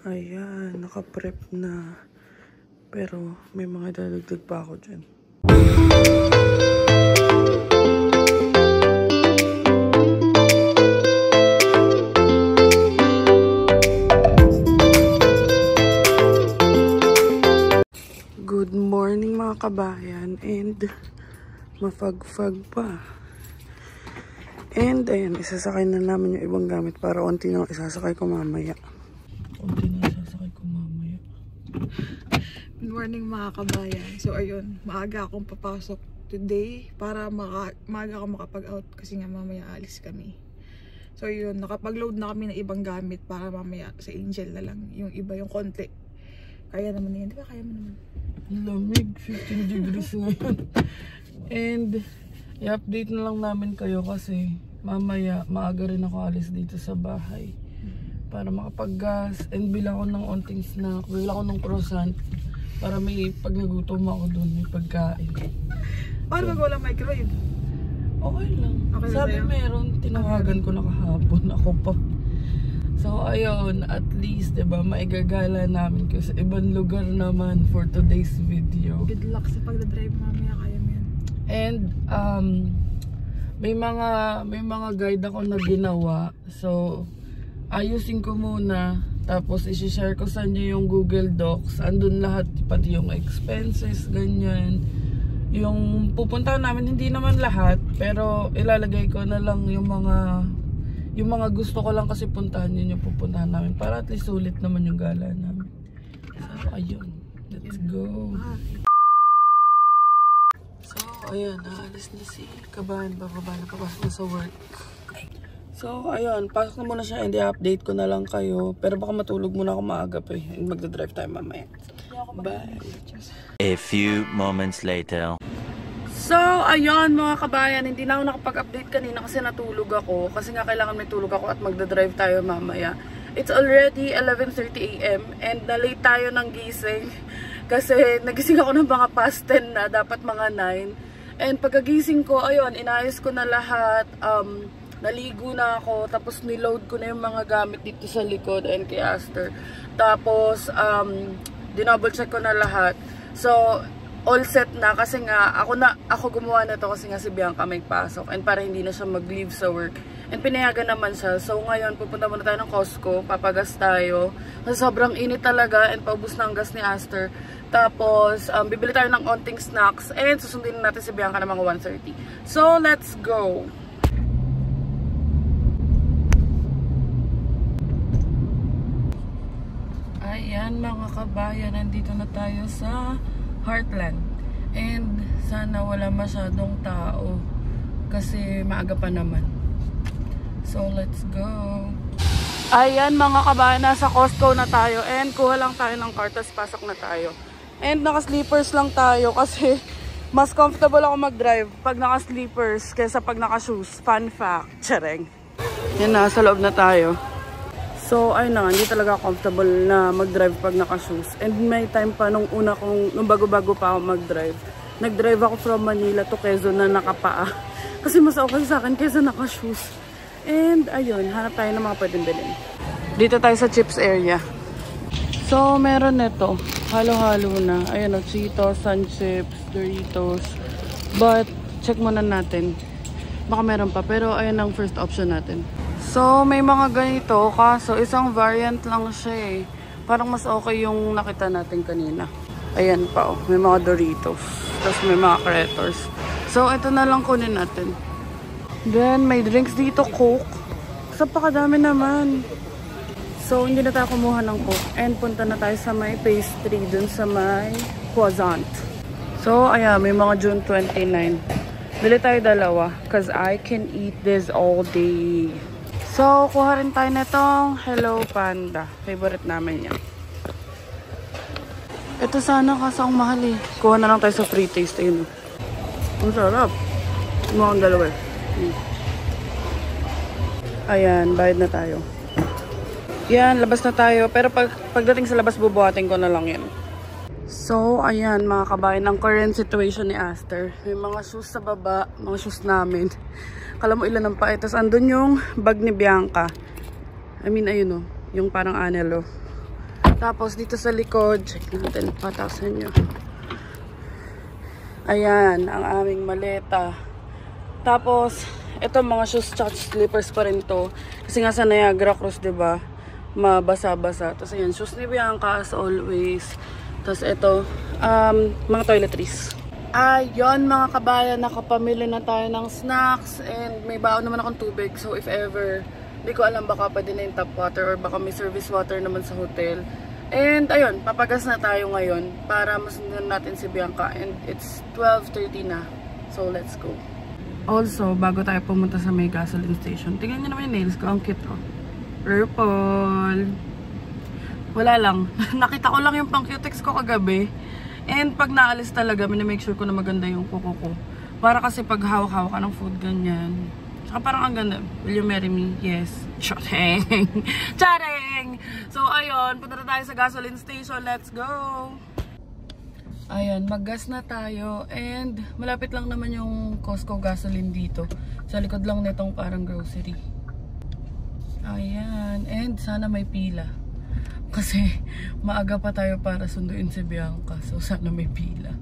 Ayan, naka-prep na. Pero may mga dadagdag pa ako dyan. Good morning mga kabayan, and mafag-fag pa. And ayan, isasakay na namin yung ibang gamit para onti na isasakay ko mamaya. Good morning mga kabayan. So ayun, maaga akong papasok today para maaga akong makapag-out kasi nga mamaya alis kami. So yun, nakapag-load na kami ng ibang gamit para mamaya sa Angel na lang. Yung iba yung konti. Kaya naman yan, di ba? Kaya mo naman. Lamig, 15 degrees ngayon. And i-update na lang namin kayo kasi mamaya maaga rin ako alis dito sa bahay para makapag-gas and bilang ko ng onting snack, bilang ko ng croissant para may pag nagutom ako doon, may pagkain. Paano mag walang microwave? Okay lang. Okay, sabi meron, tinawagan ko na kahapon ako pa. So ayun, at least diba maigagala namin kasi sa ibang lugar naman for today's video. Good luck sa pagdadrive mamaya, kaya mo yan. And may mga guide ako na ginawa. So ayusin ko muna, tapos i-share ko sa inyo yung Google Docs. Andun lahat, pati yung expenses, ganyan. Yung pupuntahan namin, hindi naman lahat, pero ilalagay ko na lang yung mga gusto ko lang kasi puntahan, yun yung pupuntahan namin para at least sulit naman yung gala namin. So ayun, let's go. So ayun, naalis na si Kabayan, bababa na, papasok na sa work. So, ayun, pasok na muna siya and i-update ko na lang kayo. Pero baka matulog muna ako maaga pa eh. Magdadrive tayo mamaya. Bye! A few moments later. So, ayun mga kabayan, hindi na ako nakapag-update kanina kasi natulog ako. Kasi nga kailangan may tulog ako at magdadrive tayo mamaya. It's already 11:30 AM and na-late tayo ng gising. Kasi nagising ako ng mga past 10 na, dapat mga 9. And pagkagising ko, ayun, inayos ko na lahat. Naligo na ako, tapos niload ko na yung mga gamit dito sa likod and kay Aster. Tapos, dinouble check ko na lahat. So, all set na kasi nga, ako gumawa na to kasi nga si Bianca may pasok and para hindi na siya mag-leave sa work. And pinayagan naman siya. So, ngayon, pupunta muna tayo ng Costco, papagas tayo. Kasi sobrang init talaga and paubos na ang gas ni Aster. Tapos, bibili tayo ng onting snacks and susundin natin si Bianca ng mga 1:30. So, let's go! Ayan mga kabayan, nandito na tayo sa Heartland. And sana wala masyadong tao kasi maaga pa naman. So let's go. Ayan mga kabayan, nasa Costco na tayo and kuha lang tayo ng cart, tapos pasok na tayo. And naka-sleepers lang tayo kasi mas comfortable ako mag-drive pag naka-sleepers kaysa pag naka-shoes. Fun fact, tsareng. Yan, nasa loob na tayo. So, ayun na, hindi talaga comfortable na mag-drive pag naka-shoes. And may time pa nung bago-bago pa ako mag-drive. Nag-drive ako from Manila to Quezon na nakapaa. Kasi mas okay sa akin kaysa naka-shoes. And, ayun, hanap tayo ng mga pwedeng bilhin. Dito tayo sa chips area. So, meron nito. Halo-halo na. Ayun o, Cheetos, Sun Chips, Doritos. But, check muna natin. Baka meron pa. Pero, ayun ang first option natin. So, may mga ganito, kaso isang variant lang siya eh. Parang mas okay yung nakita natin kanina. Ayan pa oh, may mga Doritos. Tapos may mga Craters. So, ito na lang kunin natin. Then, may drinks dito, Coke. So, pakadami naman. So, hindi na tayo kumuha ng Coke. And punta na tayo sa may pastry dun sa may croissant. So, ayan, may mga June 29. Bili tayo dalawa. Cause I can eat this all day. So, kuha rin tayo nitong Hello Panda. Favorite namin yan. Ito sana kasi ang mahal eh. Kuha na lang tayo sa free taste. Ayun. Ang sarap. Mukhang dalawa eh. Ayan, bayad na tayo. Yan, labas na tayo. Pero pagdating sa labas, bubuhatin ko na lang yan. So, ayan mga kabayan, ang current situation ni Aster. May mga shoes sa baba, mga shoes namin. Kala mo ilan ang pa. Tapos andun yung bag ni Bianca. I mean, ayun o. Yung parang anelo. Tapos dito sa likod, check natin, patasan nyo. Ayan, ang aming maleta. Tapos, ito mga shoes tsaka slippers pa rin to. Kasi nga sa Niagara Cruise, diba? Mabasa-basa. Tapos ayan, shoes ni Bianca as always. Tapos ito, mga toiletries. Ayun mga kabayan, nakapamili na tayo ng snacks. And may baon naman akong tubig. So if ever, hindi ko alam baka pwede na yung tap water or baka may service water naman sa hotel. And ayun, papagas na tayo ngayon para masundan natin si Bianca. And it's 12:30 na. So let's go. Also, bago tayo pumunta sa may gasoline station, tingnan nyo naman yung nails ko. Ang cute, oh. Purple. Wala lang. Nakita ko lang yung pang cutex ko kagabi. And pag naalis talaga, minamake sure ko na maganda yung kuko ko. Para kasi pag hawak-hawak ka ng food, ganyan. Saka parang ang ganda. Will you marry me? Yes. Charing! Charing! So, ayun. Punta na tayo sa gasoline station. Let's go! Ayan, mag-gas na tayo. And malapit lang naman yung Costco gasoline dito. Sa likod lang nitong parang grocery. Ayan. And sana may pila. Kasi maaga pa tayo para sunduin si Bianca. So sana may pila.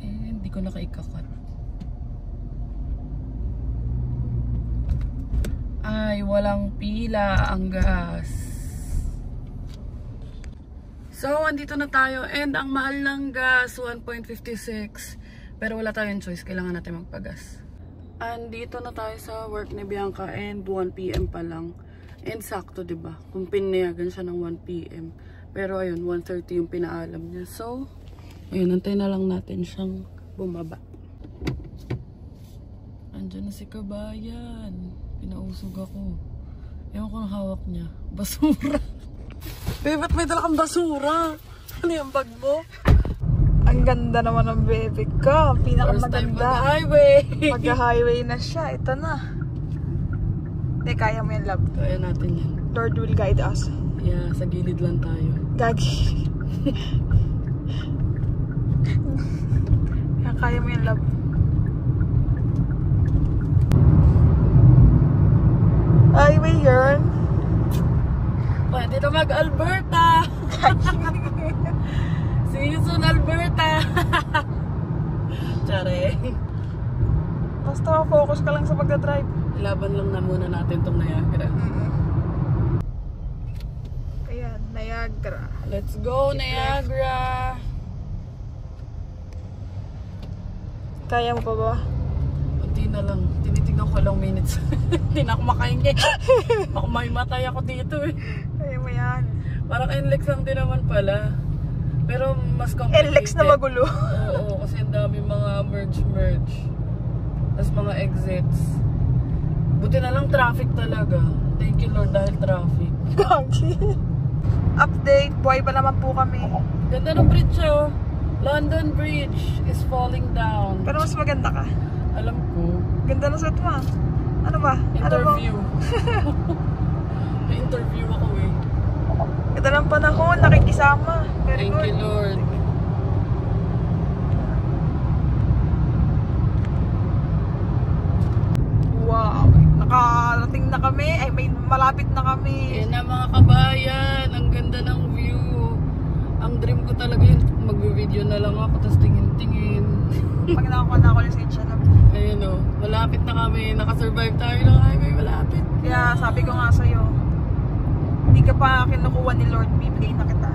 And hindi ko na kaikakat. Ay, walang pila ang gas. So, andito na tayo. And ang mahal ng gas, 1.56. Pero wala tayong choice. Kailangan natin magpagas. Andito na tayo sa work ni Bianca. And 1 PM pa lang. And sakto, diba? Kung pinayagan siya ng 1 PM. Pero ayun, 1:30 yung pinaalam niya. So, ayun, antay na lang natin siyang bumaba. Andiyan na si kabayan. Pinausog ako. Ewan ko ng hawak niya. Basura. Babe, ba't may dala kang basura? Ano yung bag mo? Ang ganda naman ng baby ko. Pinakamaganda. Mag-highway. Mag-highway na siya. Ito na. Hindi, kaya mo yan, love. Kaya natin yan. Lord will guide us. Yeah, sa gilid lang tayo. Gagi. Kaya mo yan, love. Highway yun. Pwede na mag-Alberta! See you soon, Alberta! Tsare. Basta focus ka lang sa pagdadrive. Laban lang na muna natin tong Niagara. Ayan, Niagara. Let's go, Niagara! Kaya mo pa ba? Unti na lang. Tinitignan ko lang minutes. Hindi na ako makahingi. Makumaymatay ako dito eh. Kaya mo yan. Parang NLEX lang din naman pala. Pero mas complicated. NLEX na magulo. Oo, kasi ang dami mga merge. Tapos mga exits. Buti na lang traffic talaga. Thank you Lord dahil traffic. Gagi. Update, buhay pa naman po kami. Ganda ng bridge oh. London Bridge is falling down. Pero mas maganda ka. Alam ko. Ganda na suot mo. Ano ba? Interview. May interview ako eh. Ganda ng panahon, nakikisama. Very Thank good. you Lord. Wow. Nakarating na kami. Ay, may malapit na kami. Yan na mga kabayan. Ang ganda ng view. Ang dream ko talaga yun. Mag-video na lang ako. Tapos tingin-tingin. Pag nakakuha na ako lisensya na. Ayun o. Malapit na kami. Nakasurvive tayo ng highway. Malapit. Kaya sabi ko nga sa'yo, hindi ka pa kinukuha ni Lord, bibigay na kita.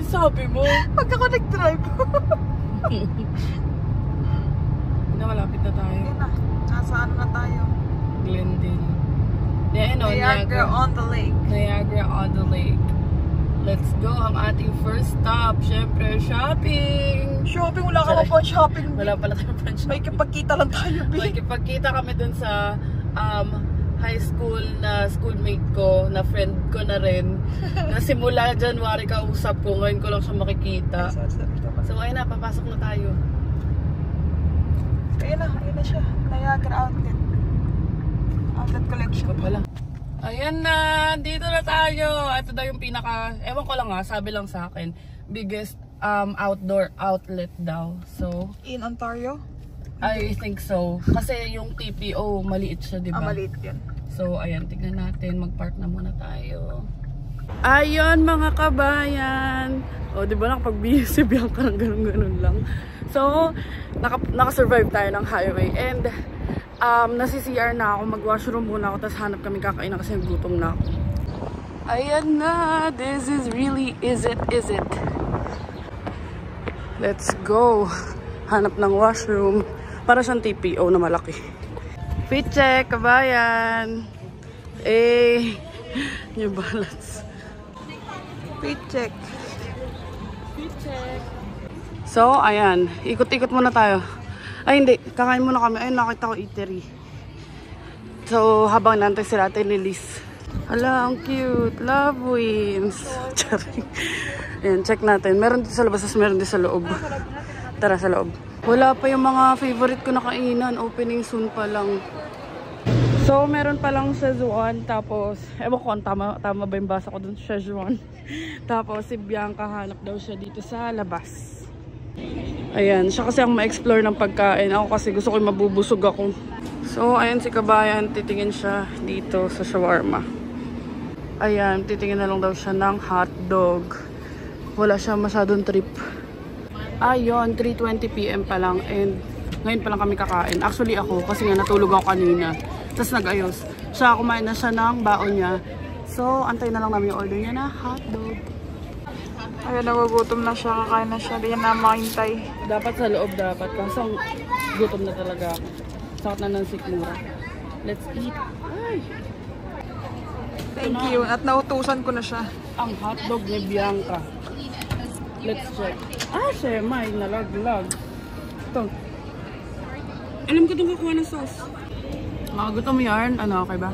Sabi mo. Pag ako nag-drive. Na malapit na tayo. Yan na. Nasa ano na tayo? Glendale. Yeah, no, Niagara on the lake. Niagara on the lake. Let's go. Ang ating first stop. Syempre, shopping. Shopping, wala ka pa shopping. Wala pala tayo pa shopping. May kipagkita lang tayo, babe. May kipagkita kami dun sa high school na schoolmate ko, na friend ko na rin. Na simula January kausap ko, ngayon ko lang siya makikita. So ayun na, papasok na tayo. Ayun na siya. Niagara Outlet. Outlet Collection. Pala. Ayan na, dito na tayo. Ito daw yung pinaka, ewan ko lang sabi lang sa akin, biggest outdoor outlet daw. So, In Ontario? I think so. Kasi yung TPO, maliit siya, di ba? Maliit yun. So, ayan, tignan natin. Mag-park na muna tayo. Ayun, mga kabayan. O, di ba nakapag-bihis si Bianca ng ganun-ganun lang. So, nakasurvive tayo ng highway. And, nasi-CR na ako. Mag-washroom muna ako. Tapos hanap kami kakain na kasi gutom na ako. Ayan na. This is really is it. Let's go. Hanap ng washroom. Para siyang TPO na malaki. Fit check, kabayan. New Balance. Fit check. So, ayan. Ikot-ikot muna tayo. Ay, hindi. Kakain muna kami. Ayun, nakita ko eatery. So, habang nantay sila Ate Lilis. Hala, ang cute. Love wins. Charing. Ayan, check natin. Meron dito sa labas, meron dito sa loob. Tara, sa loob. Wala pa yung mga favorite ko na kainan. Opening soon pa lang. So, meron pa lang Szechuan. Tapos, ewan ko, tama ba yung basa ko dun? Szechuan. Tapos, si Bianca hanap daw siya dito sa labas. Ayan, siya kasi ang ma-explore ng pagkain. Ako kasi gusto ko yung mabubusog ako. So, ayan si kabayan. Titingin siya dito sa shawarma. Ayan, titingin na lang daw siya ng hotdog. Wala siya masyadong trip. Ayun, 3:20 PM pa lang. And ngayon pa lang kami kakain. Actually ako, kasi nga natulog ako kanina. Tapos nag-ayos. Siya, kumain na siya ng baon niya. So, antay na lang namin yung order niya na hotdog. Ayun, nagugutom na siya. Kakain na siya. Di na makintay. Dapat sa loob dapat. Kasi gutom na talaga ako. Sakot na ng sikmura. Let's eat. Ay! Thank you. At nautusan ko na siya. Ang hotdog ni Bianca. Let's check. Siya, may nalag-lag. Ito. Alam ko itong kukuha ng sauce. Mga gutom yarn. Ano, okay ba?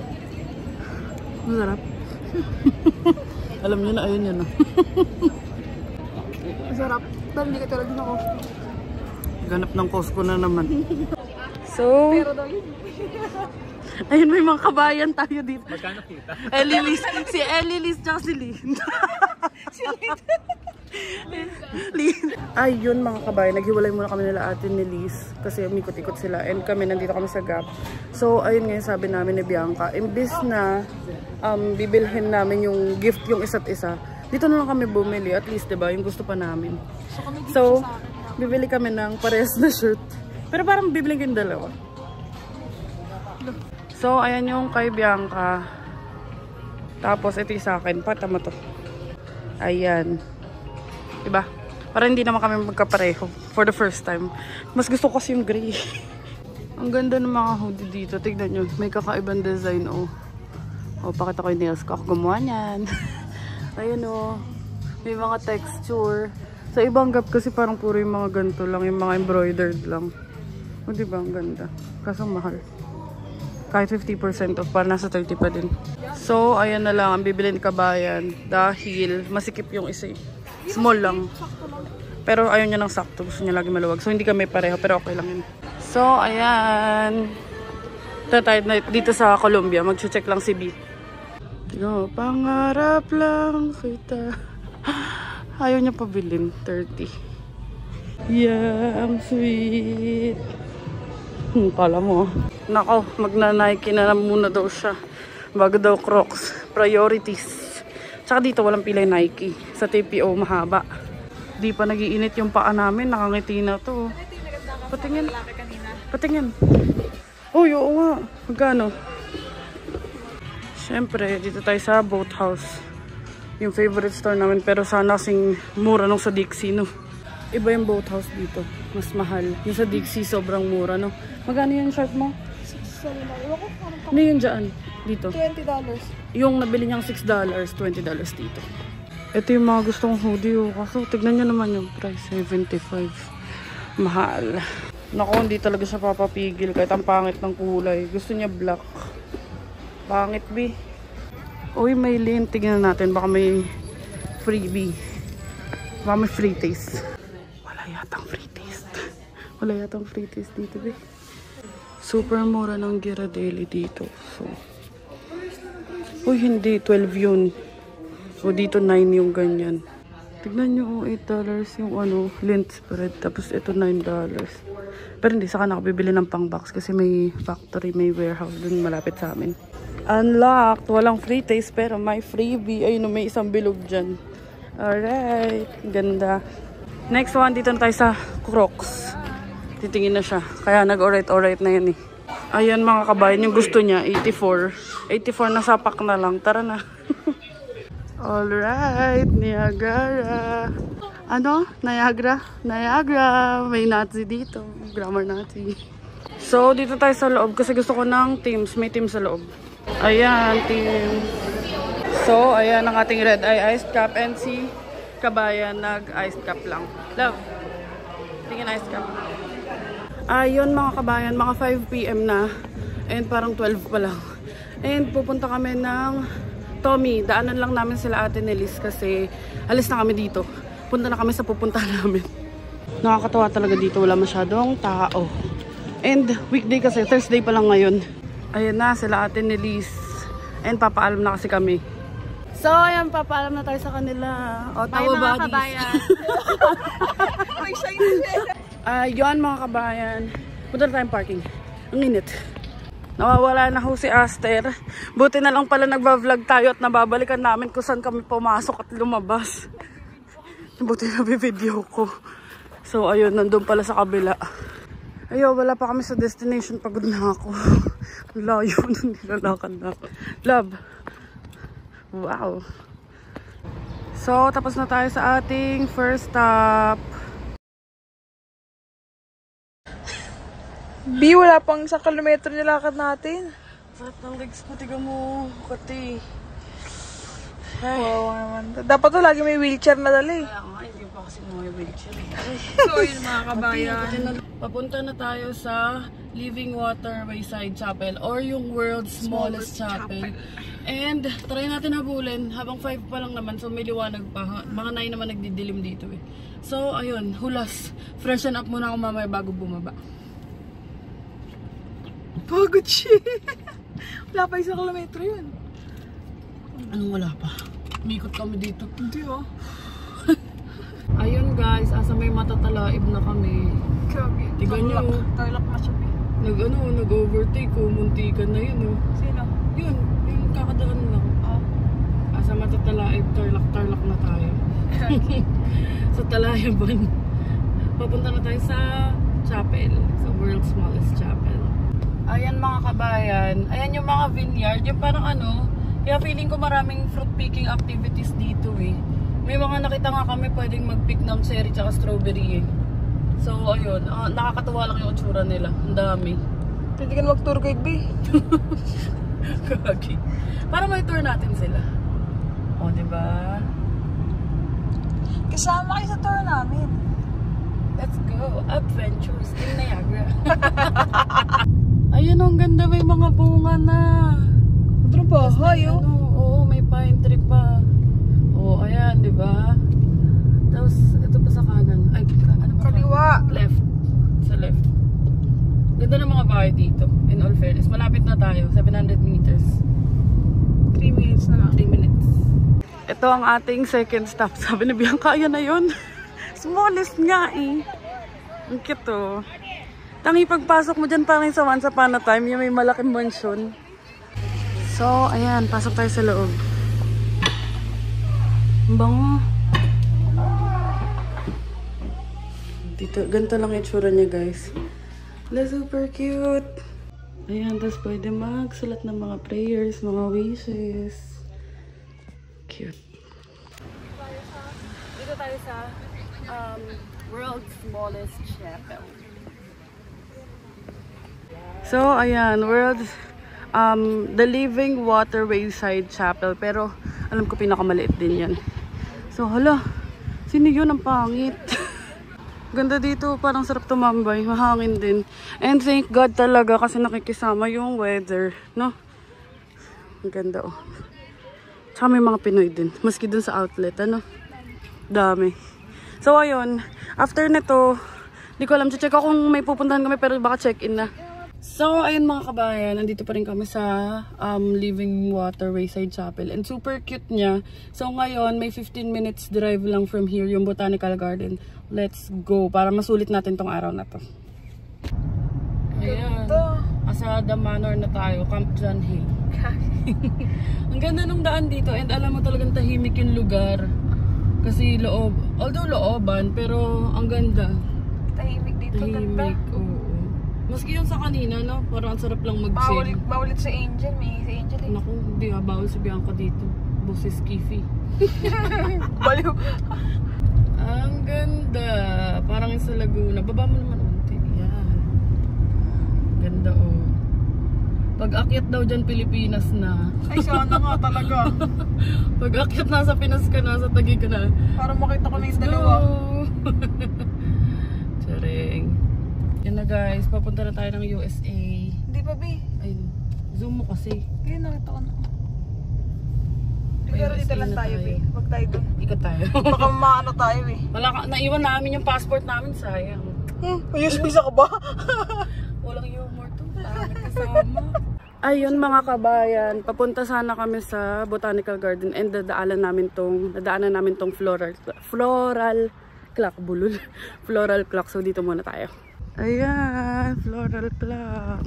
Masarap. Alam niyo na, ayun yun. Masarap. Pero hindi ka talaga din ako. Ganap ng Costco na naman. So, Pero daw yun. ayun, may mga kabayan tayo dito. Magkano kita? Elilis. Si Elilis tsaka si Lynn. Si Lynn. Ayun mga kabayan, naghiwalay muna kami nila Ate ni Liz. Kasi umikot-ikot sila. And kami, nandito kami sa Gap. So, ayun ngayon sabi namin ni Bianca. Imbis na bibilhin namin yung gift yung isa't isa. Dito na lang kami bumili. At least, diba? Yung gusto pa namin. So, bibili kami ng parehas na shirt. Pero parang bibili ko yung dalawa. So, ayan yung kay Bianca. Tapos, ito yung sa akin. Patama to. Ayan. Diba? Para hindi naman kami magkapareho. For the first time. Mas gusto ko kasi yung gray. Ang ganda ng mga hoodie dito. Tignan nyo. May kakaibang design, oh. Oh, pakita ko yung nails ko. Ako gumawa niyan. Ayun, oh. May mga texture. Sa ibang Gap kasi parang puro yung mga ganito lang. Yung mga embroidered lang. O, diba? Ang ganda. Kaso mahal. Kahit 50% off, para nasa 30 pa din. So, ayan na lang ang bibili ni kabayan. Dahil masikip yung isa. Small lang. Pero ayaw niya ng sakto. Gusto niya lagi maluwag. So, hindi kami pareho. Pero okay lang yun. So, ayan. Tayo dito sa Colombia. Mag-check lang si B. Tignan mo, pangarap lang kita. Ayaw niya pabilin. 30. Yeah, ang sweet. Kala mo. Nako, magna-Nike na muna daw siya. Bago daw Crocs. Priorities. Tsaka dito walang pilay Nike. Sa TPO mahaba. Di pa nagiinit yung paa namin. Nakangiti na to. Patingin. Patingin. Uy, oo nga. Magkano? Siyempre, dito tayo sa Boathouse. Yung favorite store namin. Pero sana kasing mura nung sa Dixie, no? Iba yung Boathouse dito. Mas mahal. Yung sa Dixie, sobrang mura, no? Magkano yung shirt mo? Ano yun dyan? Dito? $20. Yung nabili niyang $6, $20 dito. Ito yung mga gustong hoodie. Oh. Kaso, tignan nyo naman yung price. $75. Mahal. Naku, hindi talaga siya papapigil. Kahit ang pangit ng kulay. Gusto niya black. Pangit, B. Uy, may lint. Tignan natin. Baka may freebie. Baka may free taste. Wala yatang free taste. Wala yatang free taste dito, B. Super mura ng Ghirardelli dito. So, uy, hindi. 12 yun. O, dito 9 yung ganyan. Tignan nyo, oh, $8 yung ano, lint spread. Tapos ito $9. Pero hindi, saka nakabibili ng pang box kasi may factory, may warehouse dun malapit sa amin. Unlocked. Walang free taste pero may freebie. Ayun, may isang bilog dyan. Alright. Ganda. Next one, dito na tayo sa Crocs. Titingin na siya. Kaya nag-alright na yan eh. Ayan mga kabayan, yung gusto niya, 84. 84 na sapak na lang. Tara na. Alright, Niagara. Ano? Niagara? Niagara. May Nazi dito. Grammar Nazi. So, dito tayo sa loob kasi gusto ko ng Teams. May Teams sa loob. Ayan, Teams. So, ayan ang ating red eye iced cup. And si Kabayan nag-iced cup lang. Love. Tingin iced cup. Ayun mga kabayan, mga 5 PM na. And parang 12 pa lang. And pupunta kami ng Tommy. Daanan lang namin sila Ate Nelis kasi alis na kami dito. Punta na kami sa pupunta namin. Nakakatawa talaga dito. Wala masyadong tao. And weekday kasi, Thursday pa lang ngayon. Ayan na, sila Ate Nelis. And papaalam na kasi kami. So, ayan, papaalam na tayo sa kanila. O, tawa mga kabayan. Ayun mga kabayan. Punta na tayong parking. Ang init. Nawawala na ho si Aster. Buti na lang pala nagba-vlog tayo at nababalikan namin kung saan kami pumasok at lumabas. Buti na video ko. So, ayun, nandun pala sa kabila. Ayun, wala pa kami sa destination. Pagod na ako. Layo nung nilalakad na ako. Love. Wow. So, tapos na tayo sa ating first stop. B, wala pang 1 kilometro nilakad natin. Sarap ng legs ko. Tiga mo, Kati. Wow naman. Dapat to lagi may wheelchair na dali. Kaya nga, hindi pa kasi may wheelchair. So, yun mga kabayan. Papunta na tayo sa Living Water Wayside Chapel or yung world's smallest chapel. And try natin habulin. Habang 5 pa lang naman, so may liwanag pa. Mga 9 naman nagdidilim dito eh. So, ayun, hulas. Freshen up muna ako mamaya bago bumaba. Pagod siya. Wala pa 1 kilometro yun. Anong wala pa? Umikot kami dito. Hindi oh. Ayun guys, asa may matatalaib na kami. Grabe. Tignan nyo. Tarlac na siya. Nag-overtake ko. Muntikan na yun oh. Sino? Yun, yung kakadaan lang. Oh. Asa matatalaib, tarlak na tayo. Sa Talayaban. Papunta na tayo sa chapel. Sa world's smallest chapel. Ayan mga kabayan. Ayan yung mga vineyard. Yung parang ano, kaya feeling ko maraming fruit picking activities dito eh. May mga nakita nga kami pwedeng mag-pick ng cherry tsaka strawberry eh. So ayun, nakakatuwa lang yung itsura nila. Ang dami. Pwede ka mag-tour guide, B. Kagi. Para may tour natin sila. O, diba? Kasama kayo sa tour namin. Let's go. Adventures in Niagara. Ayun, ang ganda. May mga bunga na. Ito pa, hayo. Oo, may pine tree pa. Oo, ayan, diba? Tapos, ito pa sa kanan. Ay, ano ba? Kaliwa. Left. Sa left. Ganda ng mga bahay dito. In all fairness. Malapit na tayo. 700 meters. 3 minutes na lang. 3 minutes. Ito ang ating second stop. Sabi ni Bianca, ayan na yun. Smallest nga eh. Ang cute oh. Tangi pagpasok mo dyan parang sa Once Upon a Time, yung may malaking mansion. So, ayan. Pasok tayo sa loob. Ang bango. Dito, ganito lang yung itsura niya guys. That's super cute. Ayan, tapos pwede magsulat ng mga prayers, mga wishes. Cute. Dito tayo sa world's smallest chapel. So, ayan, the Living Water Wayside Chapel. Pero, alam ko pinakamaliit din yan. So, hala, sino yun ang pangit? Ganda dito, parang sarap tumambay, mahangin din. And thank God talaga kasi nakikisama yung weather, no? Ang ganda oh. Tsaka may mga Pinoy din, maski dun sa outlet, ano? Dami. So ayun, after nito, di ko alam, check ako kung may pupuntahan kami pero baka check-in na. So ayun mga kabayan, nandito pa rin kami sa Living Water Wayside Chapel. And super cute niya. So ngayon, may 15 minutes drive lang from here, yung Botanical Garden. Let's go, para masulit natin tong araw na to. Ayan, Asada Manor na tayo, Camp John Hay. Ang ganda ng daan dito and alam mo talagang tahimik yung lugar. Kasi although looban, pero ang ganda. Tahimik dito, ganda. Tahimik, oo. Maski yung sa kanina, no? Parang ang sarap lang mag-chill. Bawal sa Angel, may si Angel eh. Naku, hindi bawal si Bianca dito. Boses Kifi. Baliw. Ang ganda. Parang yung sa Laguna. Baba mo naman unti. Yan. Ganda, oh. Pag-akyat daw dyan, Pilipinas na. Ay, sana nga talaga. Pag-akyat na sa Pinas ka na, sa Taguig ka na. Para makita ko na yung dalawa. Charing. Yan na guys, papunta na tayo ng USA. Hindi pa, B. Ayun, zoom mo kasi. Ayun, nakita ko na. Pero dito lang tayo, B. Huwag tayo dun. Ikot tayo. Baka maano tayo, eh. Naiwan namin yung passport namin, sayang. Ayos, visa ka ba? Walang humor to. Kasama. Ayun mga kabayan, papunta sana kami sa Botanical Garden and dadaanan namin tong floral clock, bulol. Floral clock. So dito muna tayo. Ayan, floral clock.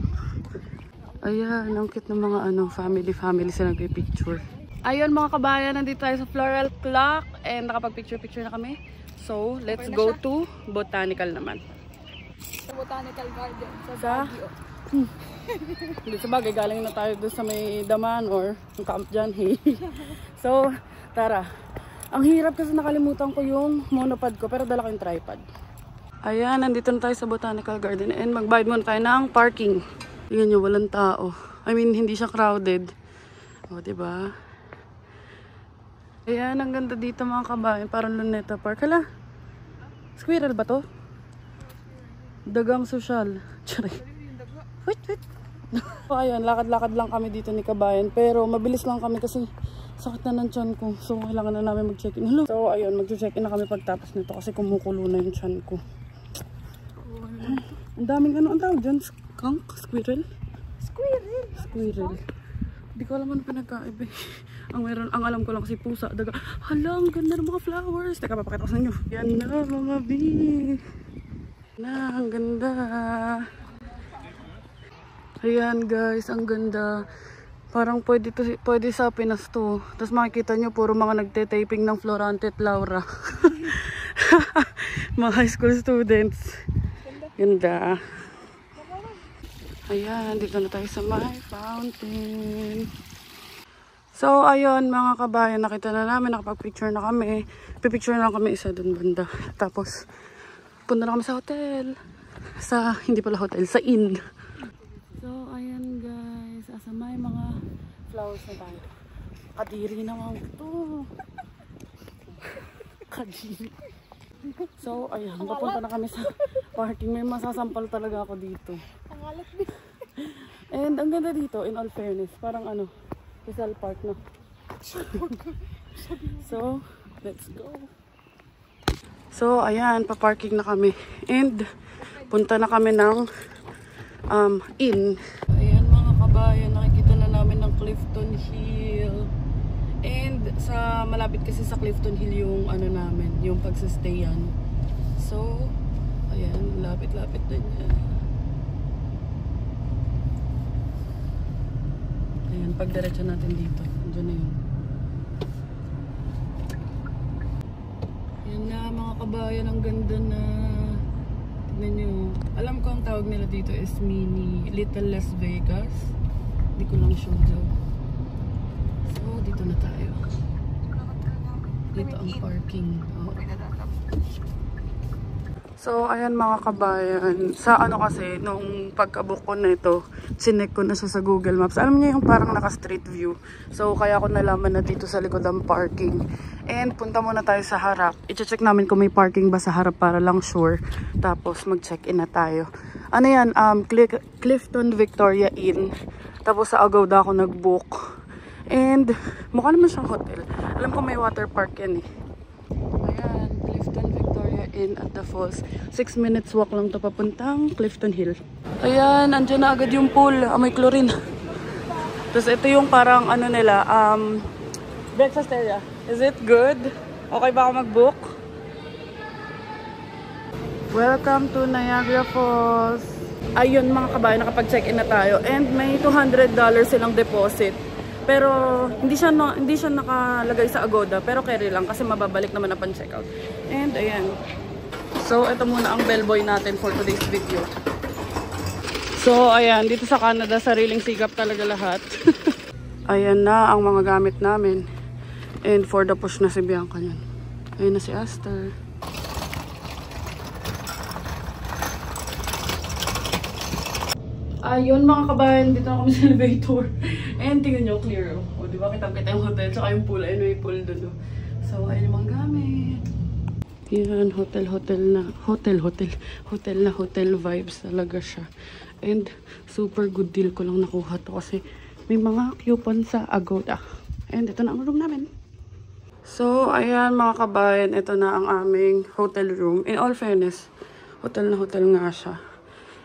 Ayan, ang cute ng mga family sa nagpi-picture. Ayun mga kabayan, nandito tayo sa floral clock and nakapag-picture na kami. So, let's go to Botanical naman. Sa Botanical Garden. Sa hindi sa bagay, galing na tayo doon sa may daman or yung camp dyan. Hey. So, tara. Ang hirap kasi nakalimutan ko yung monopod ko pero dala ko yung tripod. Ayan, nandito na tayo sa Botanical Garden and magbayad muna tayo ng parking. Tingnan nyo, walang tao. I mean, hindi siya crowded. O, diba? Ayan, ang ganda dito mga kabayan. Parang Luneta Park. Hala, squirrel ba to? Dagang social. Charay. Wait. So, ayan, lakad-lakad lang kami dito ni kabayan. Pero mabilis lang kami kasi sakit na ng tiyan ko. So, kailangan na namin mag-check-in. Hello. So, ayun, mag-check-in na kami pagtapos nito kasi kumukulo na yung tiyan ko. Ang daming ang tawag dyan? Skunk? Squirrel? Squirrel. Hindi ko alam ano pinagkaiba. Ang alam ko lang kasi pusa, daga. Hala, ang ganda ng mga flowers. Teka, papakita ko sa inyo. Yan na, mga bee. Ang ganda. Ayan guys, ang ganda. Parang pwede sa Pinas to. Tapos makikita nyo, puro mga nagte-taping ng Florante at Laura. Mga high school students. Ganda. Ayan, dito na tayo sa my fountain. So, ayun mga kabayan, nakita na namin, nakapag-picture na kami. Pipicture na lang kami isa dun banda. Tapos, punta na kami sa hotel. Hindi pala hotel, sa inn. So, ayan guys. Asa may mga flowers na tayo. Kadiri naman ito. Kadiri. So, ayan. Papunta na kami sa parking. May masasampal talaga ako dito. And ang ganda dito, in all fairness. Parang Rizal Park na. So, let's go. So, ayan. Pa-parking na kami. And, punta na kami ng inn. Ayan mga kabayan, nakikita na namin ng Clifton Hill. And malapit kasi sa Clifton Hill yung namin, yung pagsastayan. So, ayan, lapit-lapit na niya. Ayan, pagdiretso natin dito. Diyan na yun. Ayan na mga kabayan, ang ganda na. Tignan nyo. Alam ko ang tawag nila dito is Little Las Vegas. Hindi ko lang sure daw. So, dito na tayo. Dito ang parking. Oh. So, ayan mga kabayan. Sa kasi, nung pagkabook ko na ito, sinek ko na siya sa Google Maps. Alam niyo yung parang naka-street view. So, kaya ko nalaman na dito sa likod ang parking. And, punta muna tayo sa harap. I-check namin kung may parking ba sa harap para lang sure. Tapos, mag-check-in na tayo. Ano yan? Clifton Victoria Inn. Tapos, sa Agoda ako nag-book. And, mukha naman siyang hotel. Alam ko may water park yan eh. Ayan, Clifton Victoria Inn at the Falls. 6 minutes walk lang to papuntang Clifton Hill. Ayan, andyan na agad yung pool. May chlorine. Tapos ito yung parang nila, breakfast area. Is it good? Okay ba ako mag-book? Welcome to Niagara Falls. Ayun mga kabayan, nakapag-check-in na tayo. And may $200 silang deposit. Pero hindi siya nakalagay sa Agoda. Pero carry lang kasi mababalik naman na pan-checkout. And ayan. So ito muna ang bellboy natin for today's video. So ayan, dito sa Canada, sariling sikap talaga lahat. Ayan na ang mga gamit namin. And for the push na si Bianca yan. Ayan na si Aster. Ayun mga kabayan, dito na kami sa elevator. And tingnan nyo, clear. O diba, kitang-kita yung hotel, tsaka yung pool. Ayun, may pool doon. So, ayun yung mga gamit. Yan, hotel na hotel vibes talaga siya. And super good deal ko lang nakuha to kasi may mga coupon sa Agoda. And ito na ang room namin. So, ayan mga kabayan, ito na ang aming hotel room. In all fairness, hotel na hotel nga siya.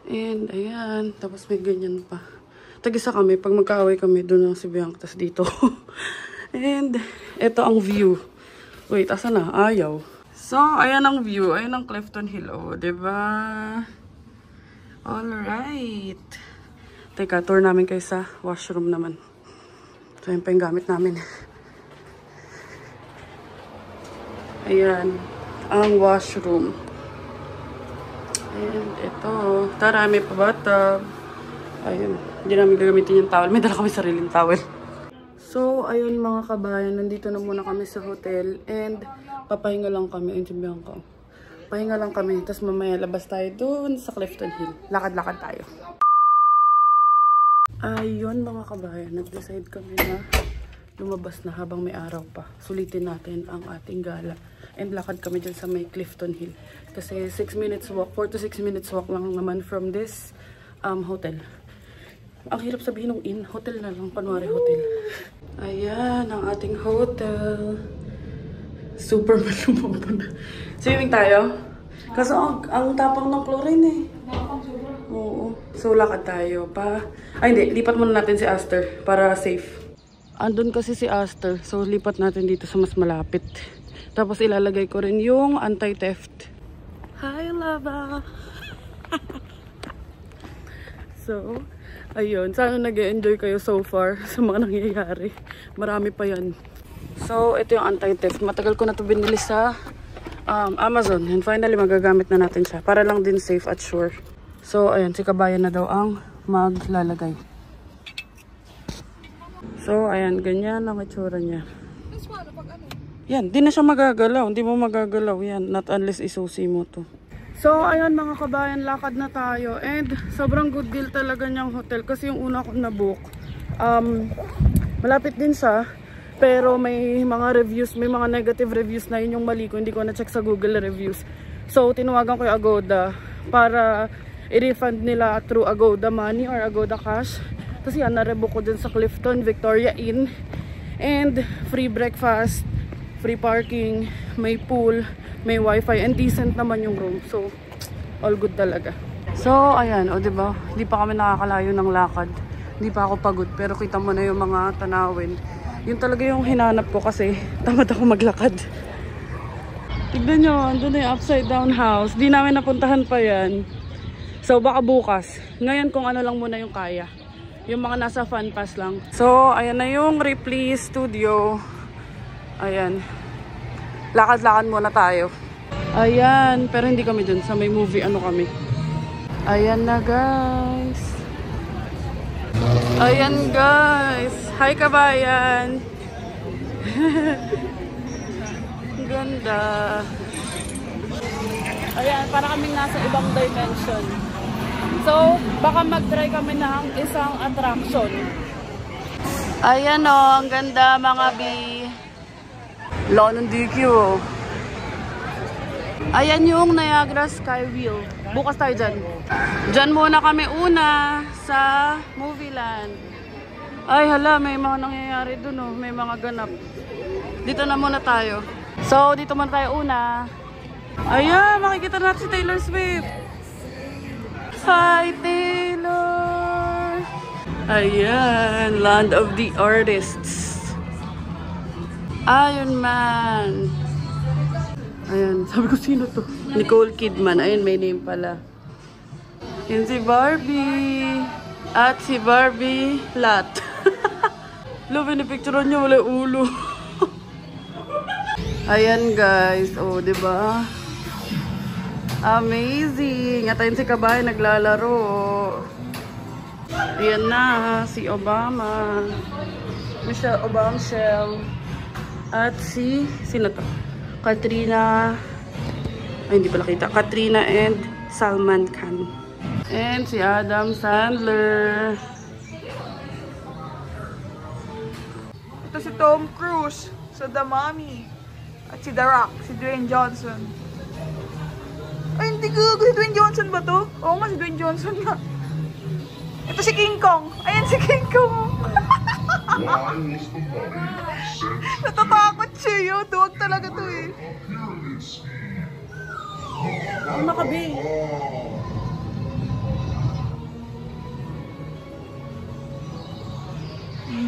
And ayan, tapos may ganyan pa. Tag-isa kami, pag magkaaway kami, doon lang si Bianca, tas dito. And ito ang view. Wait, asa na? Ayaw. So, ayan ang view. Ayan ang Clifton Hill. O, diba? Alright. Teka, tour namin kayo sa washroom naman. So, yun pa yung gamit namin. Ayan. Ang washroom. And ito. Tara, may pabatag. Ayun. Hindi namin gagamitin yung towel. May dala kami sariling towel. So, ayun mga kabayan. Nandito na muna kami sa hotel. And papahinga lang kami. Ayun si Bianca. Pahinga lang kami. Tapos mamaya labas tayo doon sa Clifton Hill. Lakad-lakad tayo. Ayun mga kabayan. Nag-decide kami na lumabas na habang may araw pa. Sulitin natin ang ating gala. And lakad kami dyan sa may Clifton Hill. Kasi 6 minutes walk, 4 to 6 minutes walk lang naman from this hotel. Ang hirap sabihin ng inn, hotel na lang, panwari hotel. Ayan, ang ating hotel. Super malumubo na. Swimming tayo? Kaso ang tapang ng chlorine eh. Oo. So lakad tayo pa. Ay hindi, lipat muna natin si Aster para safe. Andun kasi si Aster, so lipat natin dito sa mas malapit. Tapos ilalagay ko rin yung anti-theft. Hi, Lava! So, ayun. Sana nag-enjoy kayo so far sa mga nangyayari. Marami pa yan. So, ito yung anti-theft. Matagal ko na ito binili sa Amazon. And finally, magagamit na natin siya. Para lang din safe at sure. So, ayun. Si Kabayan na daw ang maglalagay. So, ayan. Ganyan ang itsura niya. Yan, di na siya magagalaw. Hindi mo magagalaw yan. Not unless isusi mo to. So, ayan mga kabayan, lakad na tayo. And sobrang good deal talaga niyang hotel. Kasi yung una ko na-book, malapit din siya. Pero may mga reviews, may mga negative reviews na yun yung mali ko. Hindi ko na-check sa Google reviews. So, tinawagan ko yung Agoda para i-refund nila through Agoda Money or Agoda Cash. Kasi yan, na-rebook ko dun sa Clifton, Victoria Inn. And free breakfast, free parking, may pool, may wifi, and decent naman yung room. So, all good talaga. So, ayan, o diba? Hindi pa kami nakakalayo ng lakad. Hindi pa ako pagod, pero kita mo na yung mga tanawin. Yun talaga yung hinanap ko kasi tamad ako maglakad. Tignan nyo, andun na yung upside down house. Di namin napuntahan pa yan. So, baka bukas. Ngayon kung ano lang muna yung kaya. Yung mga nasa fun pass lang. So, ayan na yung Ripley Studio. Ayan. Lakad-lakad muna tayo. Ayan. Pero hindi kami dun. Sa may movie ano kami. Ayan na guys. Ayan guys. Hi kabayan. Ganda. Ayan. Para kaming nasa ibang dimension. So, baka mag-try kami ng isang attraction. Ayan o. Ang ganda mga bi. Laon ng DQ. Ayan yung Niagara Skywheel. Bukas tayo dyan. Dyan muna kami una sa Movieland. Ay hala, may mga nangyayari dun oh. May mga ganap. Dito na muna tayo. So, dito muna tayo una. Ayan, makikita natin si Taylor Swift. Hi Taylor! Ayan, Land of the Artists. Iron Man. Ayan, sabi ko sino to? Nicole Kidman. Ayun, may name pala. Yan si Barbie. At si Barbie Lat. Lo, pinipicturean niya, wala ulo. Ayan guys, oh, diba? Amazing! At ayun si Kabay naglalaro. Ayan na, si Obama. Michelle Obama Shell. At si, sino to? Katrina. Ay, hindi pala kita. Katrina and Salman Khan. And si Adam Sandler. Ito si Tom Cruise sa The Mummy. At si The Rock, si Dwayne Johnson. Ay, hindi ko. Si Dwayne Johnson ba to? Oo nga, si Dwayne Johnson nga. Ito si King Kong. Ayan si King Kong. Natatakot siya yun. Duwag talaga to eh. Ang makabi.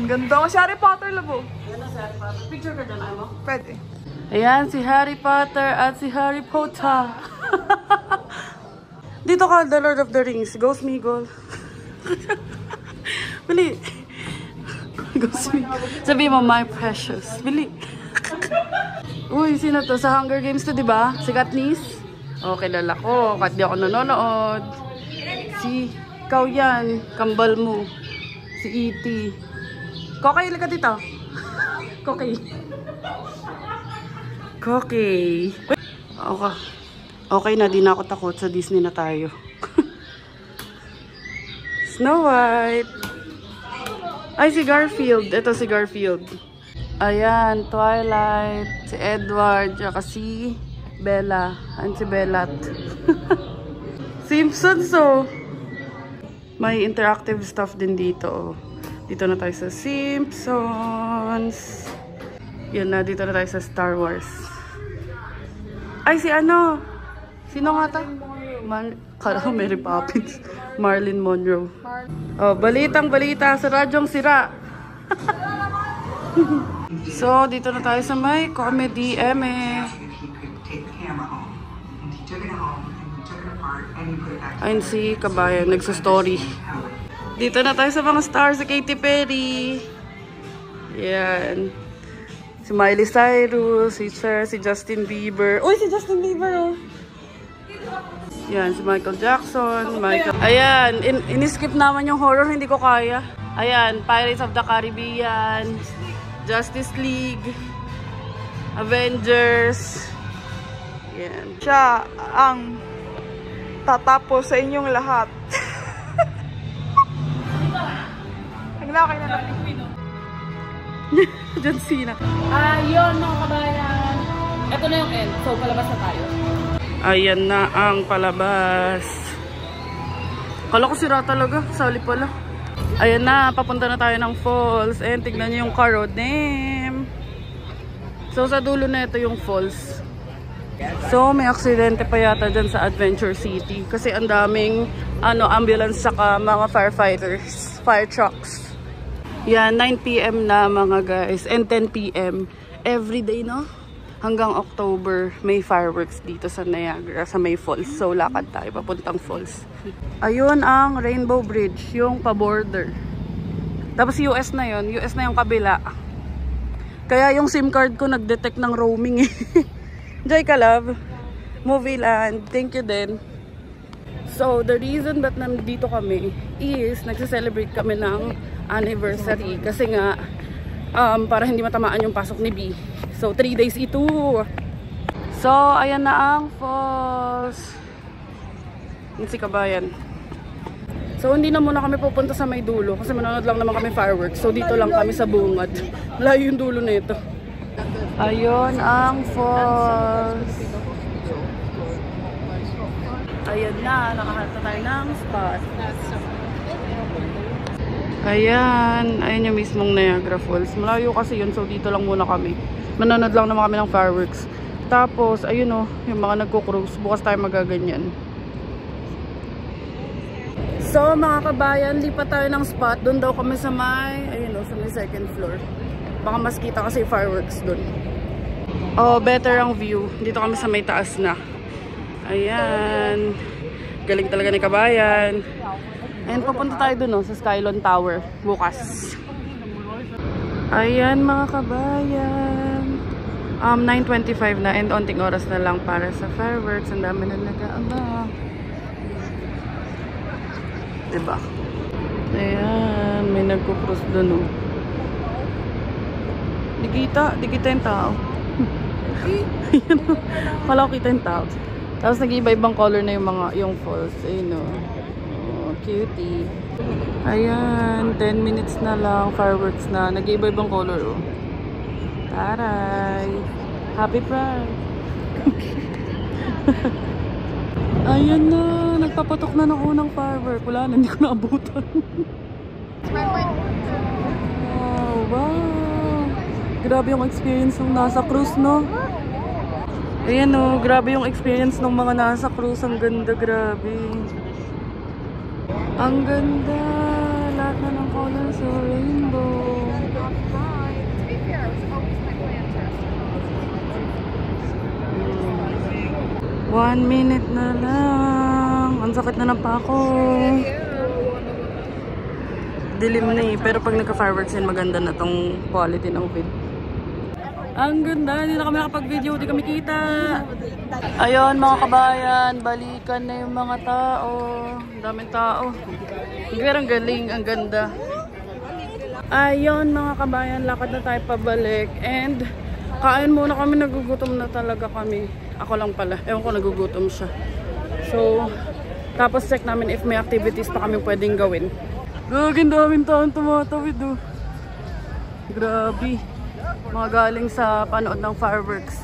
Ganda. Si Harry Potter, labo. Yan na si Harry Potter. Picture ka dyan, ayaw mo? Pwede. Ayan, si Harry Potter at si Harry Potter. Dito ka, The Lord of the Rings. Go Smeagol. Bili. Go Smeagol. Sabi mo, my precious. Bili. Uy, sino to? Sa Hunger Games to, diba? Si Katniss? O, kilala ko. Kahit di ako nanonood. Si, ikaw yan. Kambal mo. Si E.T. Kokay, ilika dito. Kokay. Kokay. Okay. Okay na, di na ako takot. Sa Disney na tayo. Snow White. Ay, si Garfield. Ito si Garfield. Ayan, Twilight. Si Edward. Tsaka si Bella. Ayan si Bellat. Simpsons, oh. May interactive stuff din dito, oh. Dito na tayo sa Simpsons. Yan na, dito na tayo sa Star Wars. Ay, si ano? Sino nga ta? Kala ko Mary Poppins. Marilyn Monroe. Oh, balitang balita sa radyong sira. So, dito na tayo sa may comedy eme. Ayun si Kabayan, nagsa-story. Dito na tayo sa mga stars, si Katy Perry. Yan. Si Miley Cyrus, si Cher, si Justin Bieber. Uy, si Justin Bieber, oh. Yan, si Michael Jackson. Ayan, in-skip naman yung horror, hindi ko kaya. Ayan, Pirates of the Caribbean, Justice League, Avengers. Yan. Siya ang tatapos sa inyong lahat. Naglakay na lang. John Cena. Ayun mga kabayan. Ito na yung end. So, palabas na tayo. Ayan na ang palabas. Kala ko sira talaga. Sali pala. Ayan na. Papunta na tayo ng falls. And tignan nyo yung car road name. So, sa dulo na ito yung falls. So, may aksidente pa yata dyan sa Adventure City. Kasi ang daming ambulance saka mga firefighters. Fire trucks. Yan, 9 PM na mga guys. And 10 PM. Everyday, no? Hanggang October, may fireworks dito sa Niagara, sa may falls. So, lakad tayo, papuntang falls. Ayun ang Rainbow Bridge, yung pa-border. Tapos US na yun. US na yung kabila. Kaya yung SIM card ko nag-detect ng roaming eh. Joy ka, love. Movie Land. Thank you din. So, the reason that nandito kami is nagse-celebrate kami ng anniversary. Kasi nga, para hindi matamaan yung pasok ni B. So, 3 days ito. So, ayan na ang falls. Yung si Kabayan. So, hindi na muna kami pupunta sa may dulo. Kasi manonood lang naman kami fireworks. So, dito lang kami sa bungad. Layo yung dulo na ito. Ayun ang falls. Ayan na, nakahanap tayo ng spot. Ayan, ayan yung mismong Niagara Falls. Malayo kasi yun, so dito lang muna kami. Manonood lang naman kami ng fireworks. Tapos, ayun o, yung mga nagko-cruise. Bukas tayo magaganyan. So, mga kabayan, lipat tayo ng spot. Doon daw kami sa may, ayun o, sa may second floor. Baka mas kita kasi fireworks doon. Oh, better ang view. Dito kami sa may taas na. Ayan. Galing talaga ni kabayan. And papunta tayo dun, sa Skylon Tower bukas. Ayan mga kabayan. 9:25 na and onting oras na lang para sa fireworks. Ang dami na nag-aabang. Diba? Ayan, may nagkukross dun, oh. Di kita yung tao. Wala ko kita yung tao. Tapos nag-iba-ibang color na yung falls. Ayun, oh, cutie. Ayan, 10 minutes na lang, fireworks na. Nag-iba-ibang color, oh. Taray! Happy Pride! Ayan na, nagpapatok na ng unang firework. Wala na, hindi ko naabutan. Wow! Grabe yung experience ng nasa cruise, no? Ayan, no, grabe yung experience ng mga nasa cruise. Ang ganda, grabe. Ang ganda! Lahat na ng colors, so rainbow. 1 minute na lang. Ang sakit na ng pako. Dilim na eh. Pero pag nagka-fireworks yun, maganda na tong quality ng vid. Ang ganda. Hindi na kami nakapag-video. Hindi kami kita. Ayun mga kabayan. Balikan na yung mga tao. Ang daming tao. Pero ang galing. Ang ganda. Ayun mga kabayan. Lakad na tayo pabalik. And kain muna kami. Nagugutom na talaga kami. Ako lang pala. Ewan ko nagugutom siya. So, tapos check namin if may activities pa kami pwedeng gawin. Gagawin daming taon tumatawid, oh. Grabe. Mga galing sa panood ng fireworks.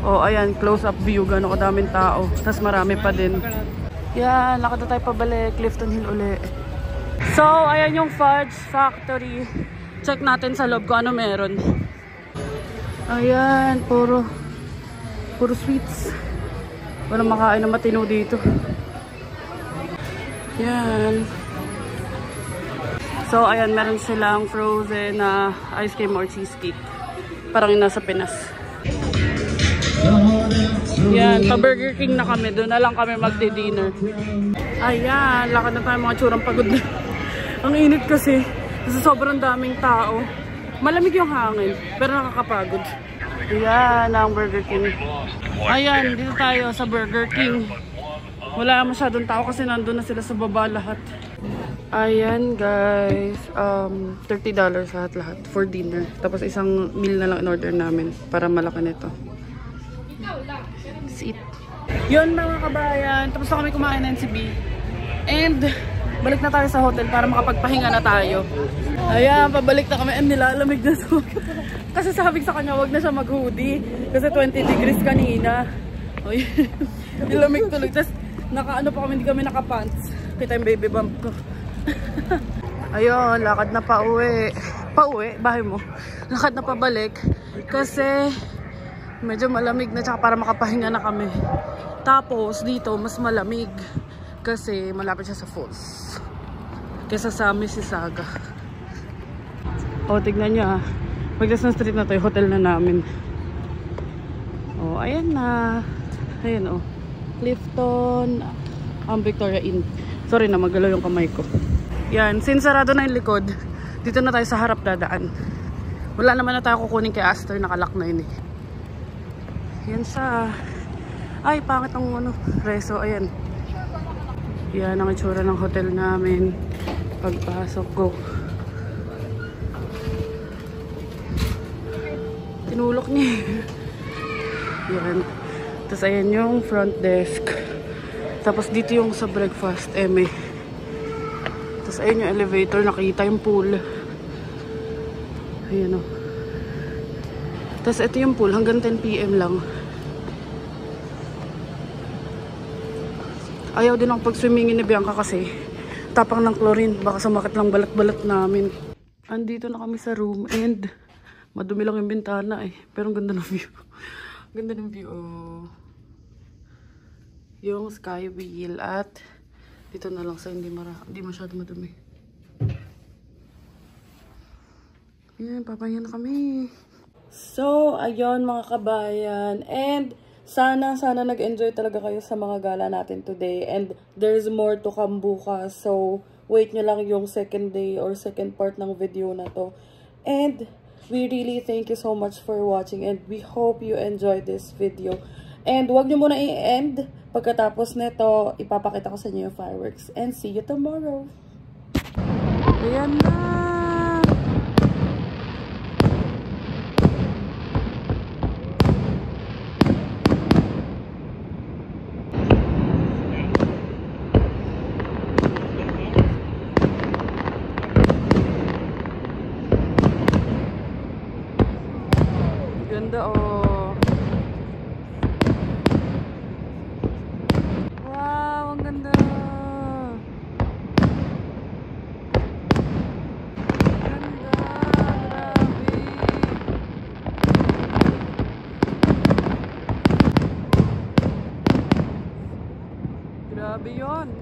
Oh, ayan. Close-up view. Gano'ng kadaming tao. Tapos marami pa din. Yan. Lakad na tayo pabalik. Clifton Hill uli. So, ayan yung Fudge Factory. Check natin sa loob kung ano meron. Ayan. Puro sweets. Walang makain na matino dito. Yan. So, ayan, meron silang frozen na ice cream or cheesecake. Parang yung nasa Pinas. Yan, pa-Burger King na kami. Doon na lang kami magdi-dinner. Ayan, lakad na tayo mga tsurang pagod na. Ang init kasi. Kasi sobrang daming tao. Malamig yung hangin, pero nakakapagod. Ayan, ang Burger King. Ayan, dito tayo sa Burger King. Wala masyadong tao kasi nandun na sila sa baba lahat. Ayan guys, $30 lahat for dinner. Tapos isang meal na lang in order namin para malaki nito. Sit. Yun mga kabayan, tapos na kami kumain ng NCB. And balik na tayo sa hotel para makapagpahinga na tayo. Ayan, pabalik na kami. And nilalamig na so. Kasi sabi sa kanya, wag na siya mag-hoodie. Kasi 20 degrees kanina. O yun, nilamig tuloy. Tapos naka-ano pa kami, hindi kami naka-pants. Kita yung baby bump ko. Ayun, lakad na pauwi. Pauwi? Bahay mo? Lakad na pabalik. Kasi medyo malamig na, tsaka para makapahinga na kami. Tapos dito, mas malamig. Kasi malapit siya sa falls. Kesa sa Mississauga. O, tignan nyo ah. Pagdas ng street na to, hotel na namin. O, ayan na. Ayan o. Clifton, Victoria Inn. Sorry na, magalaw yung kamay ko. Yan, since sarado na yung likod, dito na tayo sa harap dadaan. Wala naman na tayo kukunin kay Aster, nakalak na yun eh. Yan sa... Ay, pangit ang ano, reso, ayan. Yan ang itsura ng hotel namin. Pagpasok ko. Tinulok niya. Yan. Tapos ayan yung front desk. Tapos dito yung sa breakfast, eme. Tapos ayun yung elevator, nakita yung pool. Ayan o. Tapos ito yung pool, hanggang 10 PM lang. Ayaw din ang pag-swimmingin ni Bianca kasi tapang ng chlorine, baka sumakit lang balat-balat namin. Andito na kami sa room and madumi lang yung bintana eh. Pero ang ganda ng view. Ganda ng view oh. Yung sky wheel at dito na lang sa hindi masyado madumi. Yan, papahinga na kami. So, ayun mga kabayan. And Sana nag-enjoy talaga kayo sa mga gala natin today. And there's more to come bukas. So, wait nyo lang yung second day or second part ng video na to. And we really thank you so much for watching. And we hope you enjoyed this video. And wag nyo muna i-end. Pagkatapos nito, ipapakita ko sa inyo yung fireworks. And see you tomorrow. Ayan na! Ganda oh. Wow, ang ganda. Ganda, grabe. Grabe 'yon.